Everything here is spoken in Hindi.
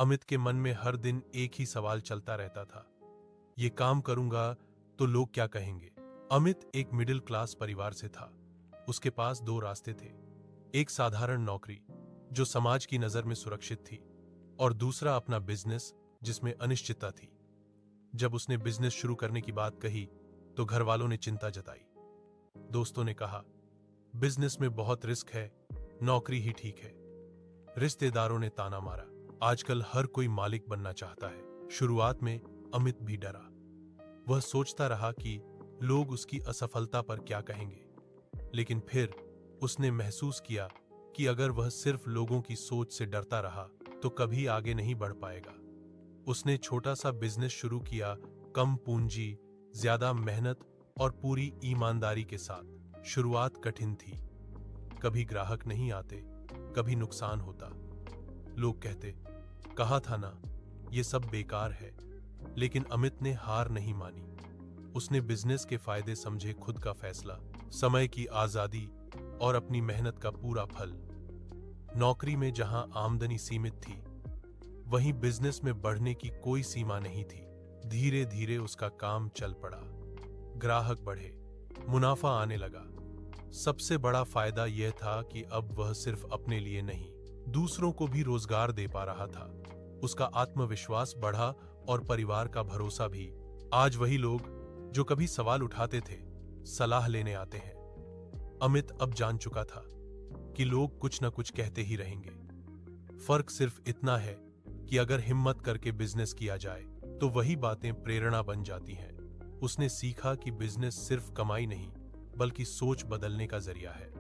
अमित के मन में हर दिन एक ही सवाल चलता रहता था, ये काम करूंगा तो लोग क्या कहेंगे। अमित एक मिडिल क्लास परिवार से था। उसके पास दो रास्ते थे, एक साधारण नौकरी जो समाज की नजर में सुरक्षित थी, और दूसरा अपना बिजनेस जिसमें अनिश्चितता थी। जब उसने बिजनेस शुरू करने की बात कही तो घर वालों ने चिंता जताई। दोस्तों ने कहा, बिजनेस में बहुत रिस्क है, नौकरी ही ठीक है। रिश्तेदारों ने ताना मारा, आजकल हर कोई मालिक बनना चाहता है। शुरुआत में अमित भी डरा। वह सोचता रहा कि लोग उसकी असफलता पर क्या कहेंगे, लेकिन फिर उसने महसूस किया कि अगर वह सिर्फ लोगों की सोच से डरता रहा तो कभी आगे नहीं बढ़ पाएगा। उसने छोटा सा बिजनेस शुरू किया, कम पूंजी, ज्यादा मेहनत और पूरी ईमानदारी के साथ। शुरुआत कठिन थी, कभी ग्राहक नहीं आते, कभी नुकसान होता। लोग कहते, कहा था ना ये सब बेकार है। लेकिन अमित ने हार नहीं मानी। उसने बिजनेस के फायदे समझे, खुद का फैसला, समय की आजादी और अपनी मेहनत का पूरा फल। नौकरी में जहां आमदनी सीमित थी, वहीं बिजनेस में बढ़ने की कोई सीमा नहीं थी। धीरे धीरे उसका काम चल पड़ा, ग्राहक बढ़े, मुनाफा आने लगा। सबसे बड़ा फायदा यह था कि अब वह सिर्फ अपने लिए नहीं, दूसरों को भी रोजगार दे पा रहा था। उसका आत्मविश्वास बढ़ा और परिवार का भरोसा भी। आज वही लोग जो कभी सवाल उठाते थे, सलाह लेने आते हैं। अमित अब जान चुका था कि लोग कुछ न कुछ कहते ही रहेंगे। फर्क सिर्फ इतना है कि अगर हिम्मत करके बिजनेस किया जाए तो वही बातें प्रेरणा बन जाती हैं। उसने सीखा कि बिजनेस सिर्फ कमाई नहीं, बल्कि सोच बदलने का जरिया है।